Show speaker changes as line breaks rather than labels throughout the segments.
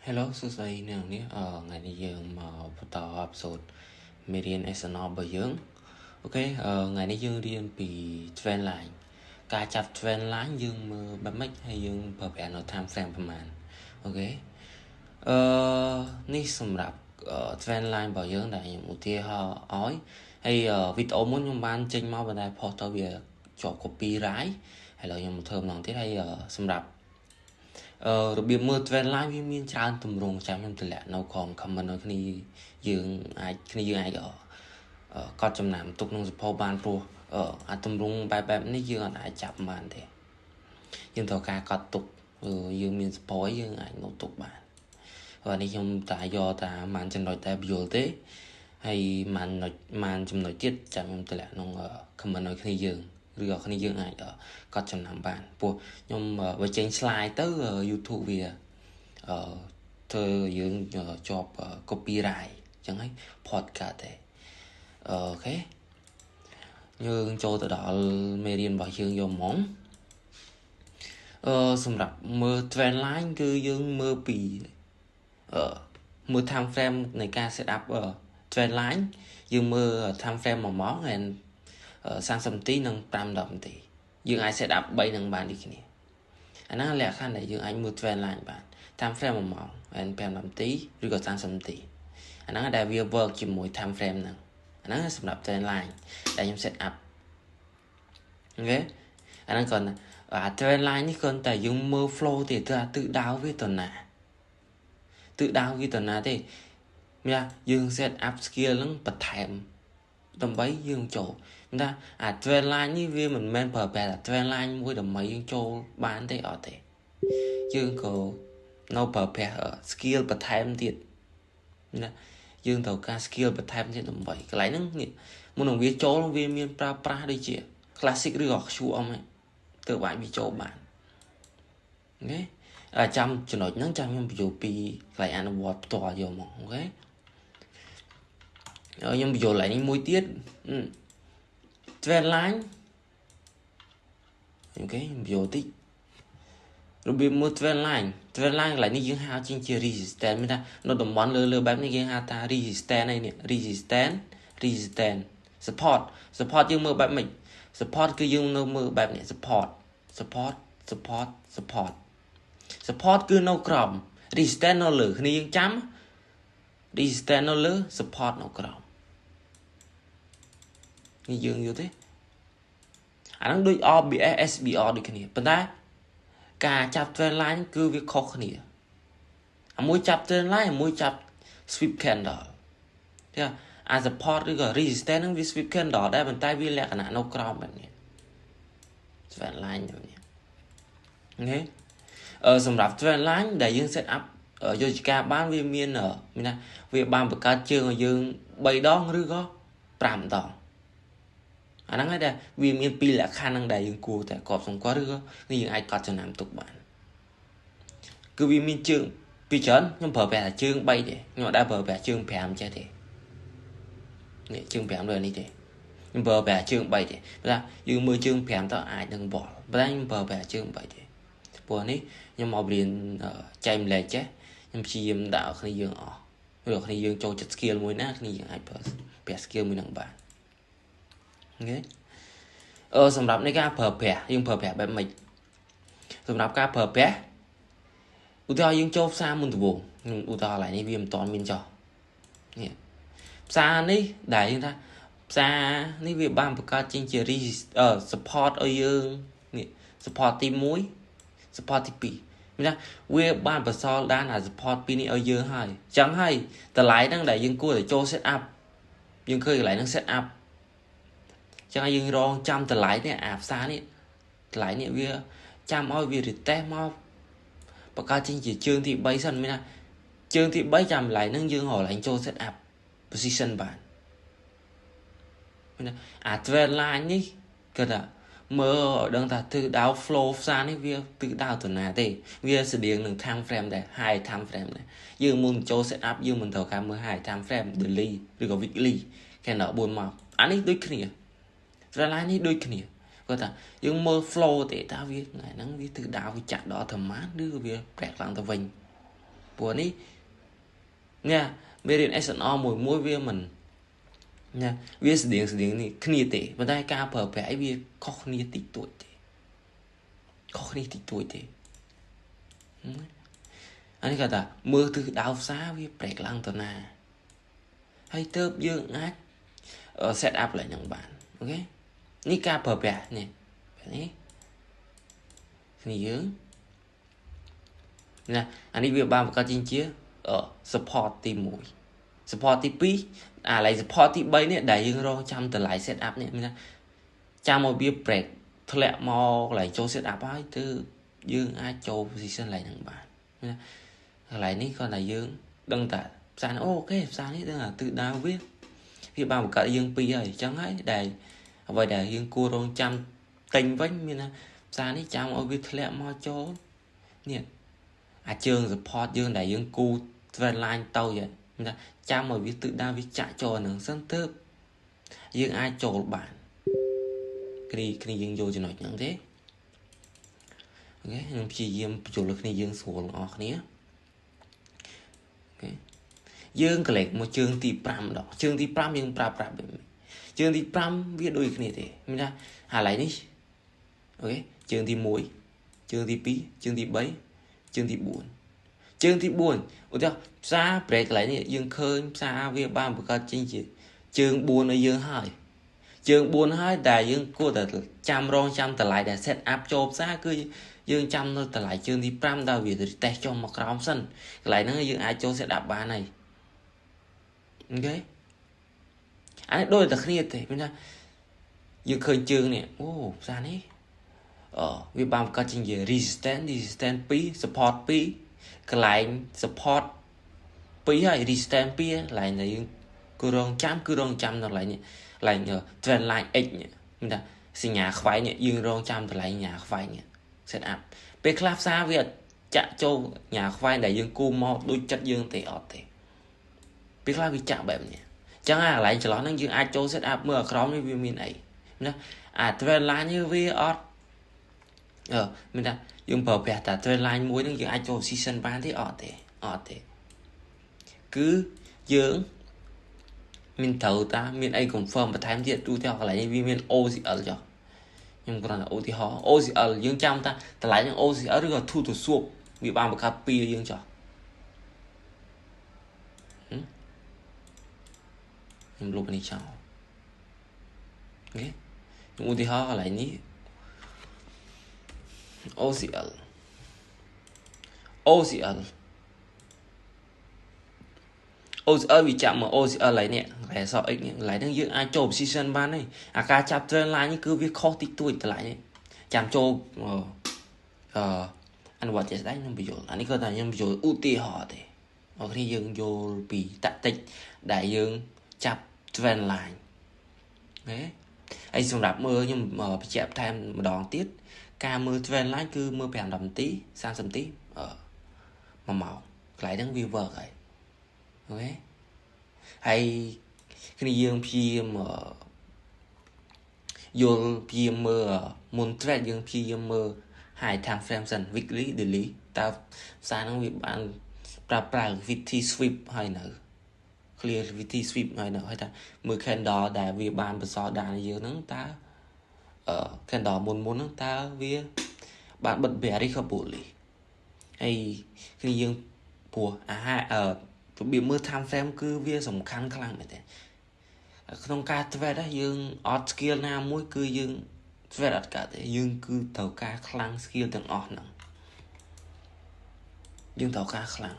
Hello សួស្តីអ្នកនាងថ្ងៃនេះយើងមកបន្តអេពីសូតមេរៀន SNL របស់យើងអូខេថ្ងៃនេះយើងរៀនពី trend line ការចាប់ trend line យើងមើលបែបម៉េចហើយយើងប្រើប្រាស់នៅ time frame ប្រហែលអូខេនេះសម្រាប់ trend line របស់យើងដែលខ្ញុំឧទាហរណ៍ឲ្យហើយវីដេអូមុនខ្ញុំបានចេញមកប៉ុន្តែផុសទៅវាជាប់ copyright ហើយឥឡូវខ្ញុំមកធ្វើម្ដងទៀតហើយសម្រាប់របៀបមើល trend line វាមានច្រើនទម្រង់ចាំខ្ញុំតម្លាក់នៅក្រោម comment នៅគ្នាយើងអាចកត់ចំណាំទុកក្នុងសភៅបានព្រោះអាទម្រង់បែបនេះយើងអាចចាប់បានទេយើងត្រូវការកត់ទុកយើងមានសភៅយើងអាចនៅទុកបាននេះខ្ញុំតែយកតាបានចំណុចតែយល់ទេហើយបានចំណុចទៀតចាំខ្ញុំតម្លាក់ក្នុង comment នៅគ្នាយើងឬក៏គ្នាយើងអាចកត់ចំណាំបានព្រោះខ្ញុំបើចេញ slide ទៅ YouTube វាធ្វើយើងជាប់ copyright អញ្ចឹងហើយ podcast ទេអូខេយើងចូលទៅដល់មេរៀនរបស់យើងយកហ្មងសម្រាប់មើល trend line គឺយើងមើលពីមើល time frame នៃការ set up trend line យើងមើល time frame 1ម៉ោងហើយ30នាទីនិង5នាទីយើងអាច set up 3នឹងបានដូចគ្នាអាហ្នឹងលក្ខខណ្ឌដែលយើងអាចមើល trend line បាន time frame 1ម៉ោងហើយ5នាទីឬក៏30នាទីអាហ្នឹងដែលវា work ជាមួយ time frame ហ្នឹងអាហ្នឹងសម្រាប់ trend line ដែលខ្ញុំ set up អូខេអាហ្នឹងគាត់trend line នេះគាត់តែយើងមើល flow ទេទិសដៅវាទៅណាទិសដៅវាទៅណាទេមានយើង set up skill ហ្នឹងបន្ថែមដើម្បីយើងចូលថាអា trend line នេះវាមិនមែនប្រើប្រាស់ trend line មួយដើម្បីយើងចូលបានទេអត់ទេយើងក៏នៅប្រើប្រាស់ skill បន្ថែមទៀតណាយើងត្រូវការ skill បន្ថែមទៀតដើម្បីកន្លែងហ្នឹងមុននឹងវាចូលវាមានប្រើប្រាស់ដូចជា classic ឬក៏ QM ទៅអាចវាចូលបានអូខេចាំចំណុចហ្នឹងចាំខ្ញុំបញ្យល់ពីកន្លែងអនុវត្តផ្ទាល់យកមកអូខេខ្ញុំបញ្យល់កន្លែងនេះមួយទៀតtrend line អូខេខ្ញុំបញ្យល់តិចរបៀបមើល trend line កន្លែងនេះយើងហៅជាងជា resistance មានថានៅតំបន់លើបែបនេះគេហៅថា resistance ឯនេះ resistance support យើងមើលបែបម៉េច support គឺយើងនៅមើលបែបនេះ support គឺនៅក្រោម resistance នៅលើគ្នាយើងចាំ resistance នៅលើ support នៅក្រោមនេះយើងយល់ទេអាហ្នឹងដូច RBS SBR ដូចគ្នាប៉ុន្តែការចាប់ trend line គឺវាខុសគ្នាមួយចាប់ trend line មួយចាប់ sweep candle ទេអា support ឬក៏ resistance ហ្នឹងវា sweep candle ដែរប៉ុន្តែវាលក្ខណៈនៅក្រោមបែបនេះ trend line បែបនេះអូខេសម្រាប់ trend line ដែលយើង set up យោជការបានវាមានណាវាបានបង្កើតជើងឲ្យយើង3ដងឬក៏5ដងអាហ្នឹងហើយដែលវាមានពីរលក្ខខណ្ឌហ្នឹងដែលយើងគួរតែកត់សម្គាល់ឬក៏យើងអាចកត់ចំណាំទុកបានគឺវាមានជើងពីច្រើនខ្ញុំប្រើប្រាស់តែជើង3ទេខ្ញុំអត់ដែលប្រើប្រាស់ជើង5ចេះទេនេះជើង5លើនេះទេខ្ញុំប្រើប្រាស់ជើង3ទេព្រោះយើងមើលជើង5ទៅអាចនឹងវល់ប៉ុន្តែខ្ញុំប្រើប្រាស់ជើង3ទេព្រោះនេះខ្ញុំមករៀនចែកម្លែកចេះខ្ញុំព្យាយាមដាក់គ្នាយើងអស់ឬគ្នាយើងចូលចិត្ត skill មួយណាគ្នាយើងអាចប្រើប្រាស់ skill មួយហ្នឹងបានអូខេសម្រាប់នៃការប្រើប្រាស់យើងប្រើប្រាស់បែបម៉េចសម្រាប់ការប្រើប្រាស់ឧទាហរណ៍យើងចូលផ្សារមុនដំបូងឧទាហរណ៍ឡើយនេះវាមិនតាន់មានចោះនេះផ្សារនេះដែលយើងថាផ្សារនេះវាបានបង្កើតជាងជា support ឲ្យយើងនេះ support ទី1 support ទី2មានថាវាបានបន្សល់ដានអា support ពីរនេះឲ្យយើងហើយអញ្ចឹងហើយតម្លៃហ្នឹងដែលយើងគួរតែចូល set up យើងឃើញកន្លែងហ្នឹង set up ចឹងហើយយើងរងចាំតម្លៃនេះអាផ្សារនេះតម្លៃនេះវាចាំឲ្យវា retest មកបង្កើតជាជើងទី3សិនមានថាជើងទី3ចាំតម្លៃហ្នឹងយើងរកកន្លែងចូល set up position បានមានថាអា trend line នេះគឺថាមើលឲ្យដឹងថាទិសដៅ flow ផ្សារនេះវាទិសដៅទៅណាទេវាស្តៀងនឹង time frame ដែរ high time frame ដែរយើងមុនចូល set up យើងមិនត្រូវការមើល high time frame daily ឬក៏ weekly គេដល់4ម៉ោងអានេះដូចគ្នា trend line នេះដូចគ្នាគាត់ថាយើងមើល flow ទេថាវាថ្ងៃហ្នឹងវាទិសដៅវាចាក់ដល់ប្រមាណឬវាប្រែឡើងទៅវិញ bữa ní nha về điện SNO mỗi viên mình nha viên sử điện này khnia tệ mà đây ca bờ bẻ viên khó khnia tích tuổi tệ khó khnia tích tuổi tệ anh kata mưa từ đào xa với break lăng tuần nào hay tớp dương ác set up lại những bạn ok ní ca bờ bẻ nè này khnia dương nè anh đi việc ba một cái chính chia support team mũi support team pi lại support team bay nè đại dương rồi trăm từ lại set up nè mình trăm một bia break thôi lẹ mò lại cho set up ấy từ dương ai cho position lại những bạn lại ní con là dương đăng tải sao nó ok sao ní tức là tự đào viết việc ba một cái dương pi rồi chẳng ấy đại vậy đại dương cua rồi trăm tình vánh mình sao ní trăm ở việc thôi lẹ mò cho nè trường support dương đại dương cu về line tàu vậy người ta cha mà viết tự đa viết chạy cho nó sân thớp dương ai cho bạn cái dương vô cho nói những thế ok nhưng chỉ dương chủ lực này dương xuống ở này ok dương cái lệch một chương thì pram đó chương thì pram dương pram chương thì pram viết đôi cái này thế mình ra hà lại đi ok chương thì muối chương thì pi chương thì bấy chương thì buồn chương thì buồn ủa theo xa break lại này dương khơi xa việc ba một cái chính trị chương buồn ở dương hai chương buồn hai đại dương cô đã trăm rong trăm trở lại để set up cho xa cứ dương trăm nó trở lại chương thì pram đào việt thì test cho một cái sân lại nó dương ai cho set up ba này ok anh đôi là kia thì mình ra dương khơi chương này ô ra này việc ba một cái chính trị resistance p support p cái lại support pi hay resistance pi lại là cứ rong trăm nó lại nhờ trend line x nhỉ mình ta xin nhà khoái nhỉ dương rong trăm thì lại nhà khoái nhỉ set up pe clap xa việt chạm châu nhà khoái để dương cu mò đôi chất dương tệ ọt tệ pe clap bị chạm bẹp nhỉ chẳng ai lại cho nó dương ai châu set up mưa khóm với viên ấy trend line như vi ọt mình ta dương bờ bẹt ta trend line muối nó dương ai châu season 3 thế ọt tệ cứ dưỡng mình thầu ta mình ai confirm và tham diện tu theo lại vì mình OCL cho nhưng còn là OCL dương trăm ta lại những OCL rồi thu từ suốt vì ba một copy dương cho mình lúc này chào ok nhưng OCL lại ní OCL vì chạm mà OCL lại nè lại sao x lại đang dương ai chộp season 3 này ca chạm trên lại như cứ việc khó tích tuổi lại này chạm chộp anh vật chết đấy nhưng bây giờ anh có thể nhưng bây giờ ưu tiên họ thì ở khi dương vô bị tạ tích đại dương chạm trên lại đấy anh xong đạp mưa nhưng mà bị chạm thêm một đòn tiết ca mưa trên lại cứ mưa bèn đầm tí sang sầm tí mà màu lại đang vi vờ vậy ok hay cái dương phim vô phim môn trend dương phim hai thằng Fremson việc lý để lý ta sao nó bị bạn pra vt sweep hay nữa clear vt sweep hay nữa hay ta mười khen đỏ đại vì bạn bật sọ đàn dương nó ta khen đỏ môn nó ta vì bạn bật bẻ đi không bổ lý hay cái dương của bị mưa tham phim cứ vía sòng khăn khăn này thế không ca về đó dương odd skill nào mỗi cứ dương về đặt cả thế dương cứ tàu ca khăn skill từng odd nữa dương tàu ca khăn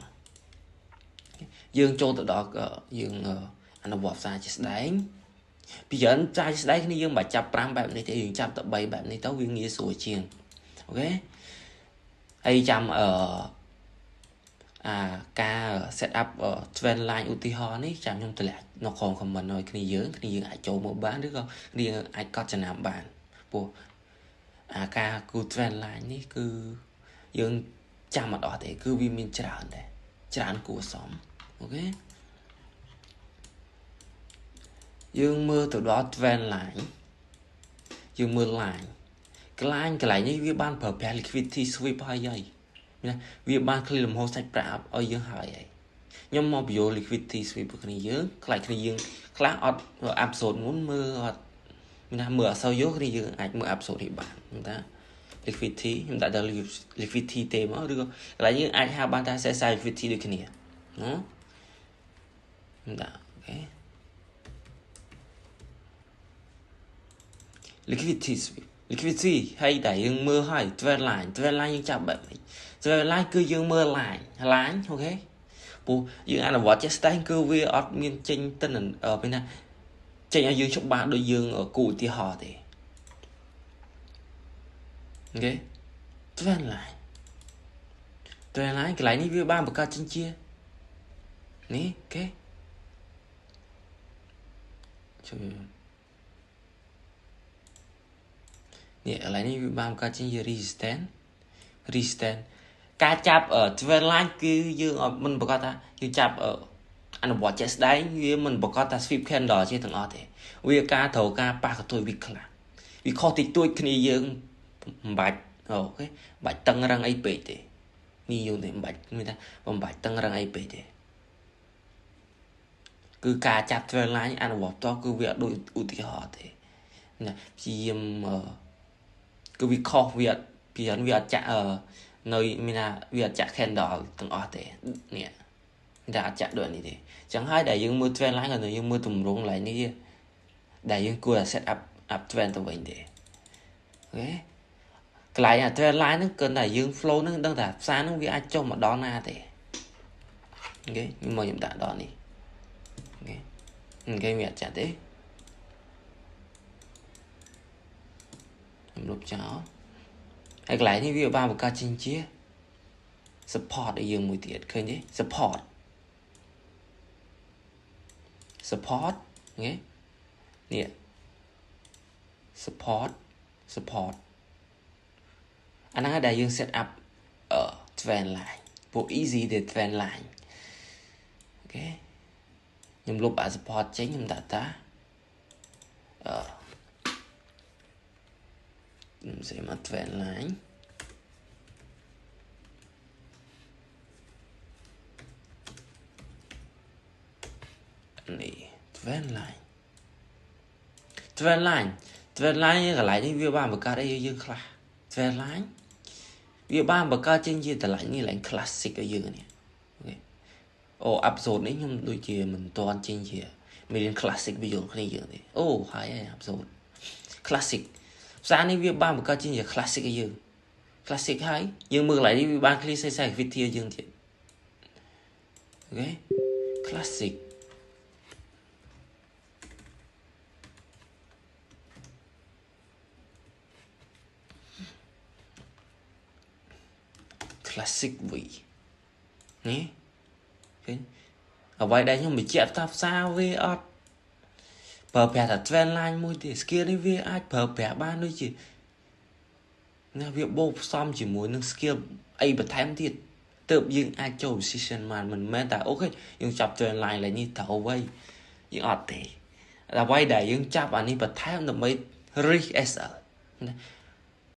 dương cho từ đó dương anh bỏ ra chỉ đánh bây giờ anh trai đấy cái dương bà chập ram bạn này thì dương chập tập 7 bạn này tao viên nghĩa sủi chiền ok hay chăm ca set up trend line UT ho ní chạm trong từ lệ nó còn comment rồi cái gì ai chỗ một bán được không đi ai có cho làm bạn bộ ca cu trend line ní cứ dương chạm mặt đó thì cứ vì mình tràn của sống ok dương mưa từ đó trend line dương mưa line cái line như cái ban perfect liquidity sweep hay vậy ណាវាបាន clear លំហូរសាច់ប្រាក់ឲ្យយើងហើយខ្ញុំមកបញ្យល់ liquidity sweep គ្នាយើងខ្លាចគ្នាយើងខ្លះអត់ episode មុនមើលអត់ណាមើលអត់សូវយល់គ្នាយើងអាចមើល episode នេះបានតា liquidity ខ្ញុំដាក់ដល់ liquidity ទេមកឬក៏កន្លែងយើងអាចហៅបានថា liquidity ដូចគ្នាណាខ្ញុំដាក់អូខេ liquidity ហើយតែយើងមើលហើយ trend line យើងចាប់បែបនេះ trend line គឺយើងមើល line អូខេព្រោះយើងអនុវត្តជាក់ស្ដែងគឺវាអត់មានចេញទៅពេលណាចេញឲ្យយើងច្បាស់ដូចយើងគូឧទាហរណ៍ទេអូខេ trend line កន្លែងនេះវាបានបង្កើតចេញជានេះអូខេជួយនេះកន្លែងនេះវាបានបង្កើតចេញជា resistance ការចាប់ trend line គឺយើងមិនប្រកាសថាយើងចាប់អនុវត្តជាក់ស្ដែងវាមិនប្រកាសថា sweep candle ជាទាំងអស់ទេវាការត្រូវការប៉ះកន្ទុយវាខ្លះវាខុសតិចតួចគ្នាយើងមិនបាច់អូខេបាច់តឹងរឹងអីពេកទេនេះយើងតែមិនបាច់មានថាមិនបាច់តឹងរឹងអីពេកទេគឺការចាប់ trend line អនុវត្តតគឺវាអត់ដូចឧទាហរណ៍ទេណាព្យាយាមគឺវាខុសវាអត់វាអត់ចាក់នៅមានថាវាអត់ចាក់ candle ទាំងអស់ទេនេះតែអត់ចាក់ដូចនេះទេចឹងហើយដែលយើងមើល trend line ក៏យើងមើលទម្រង់ឡើងនេះដែលយើងគួរតែ set up trend ទៅវិញទេអូខេកន្លែងអា trend line ហ្នឹងគឺតែយើង flow ហ្នឹងដឹងថាផ្សារហ្នឹងវាអាចចុះមកដល់ណាទេអូខេខ្ញុំដាក់ដល់នេះអូខេវាអត់ចាក់ទេខ្ញុំលុបចោលហើយកន្លែងនេះវាបានបង្កើតចេញជា support ឲ្យយើងមួយទៀតឃើញទេ support អូខេនេះ support អាហ្នឹងដែលយើង set up trend line ពួក easy ទេ trend line អូខេខ្ញុំលុបអា support ចេញខ្ញុំដាក់តាខ្ញុំសេមក trend line នេះ trend line កន្លែងនេះវាបានបង្កើតអីយើងខ្លះ trend line វាបានបង្កើតចេញជាតម្លៃនេះឡើង classic ឲ្យយើងនេះអូខេអូ episode នេះខ្ញុំដូចជាមិនទាន់ចេញជាមាន classic វាយល់គ្នាយើងទេអូហើយ episode classic ផ្សារនេះវាបានបង្កើតចេញជា classic ឲ្យយើង classic ហើយយើងមើលកន្លែងនេះវាបាន clear សេវិធីឲ្យយើងទៀតអូខេ classic V នេះឃើញអ្វីដែលខ្ញុំបញ្ជាក់ថាផ្សារវាអត់ប្រើប្រាស់តែ trend line មួយទេ skill នេះវាអាចប្រើប្រាស់បានដូចជាណាវាបូកផ្សំជាមួយនឹង skill អីបន្ថែមទៀតទើបយើងអាចចូល position បានមិនមែនតែអូខេយើងចាប់ trend line ឡើយនេះត្រូវໄວយើងអត់ទេអ្វីដែលយើងចាប់អានេះបន្ថែមដើម្បី risk SL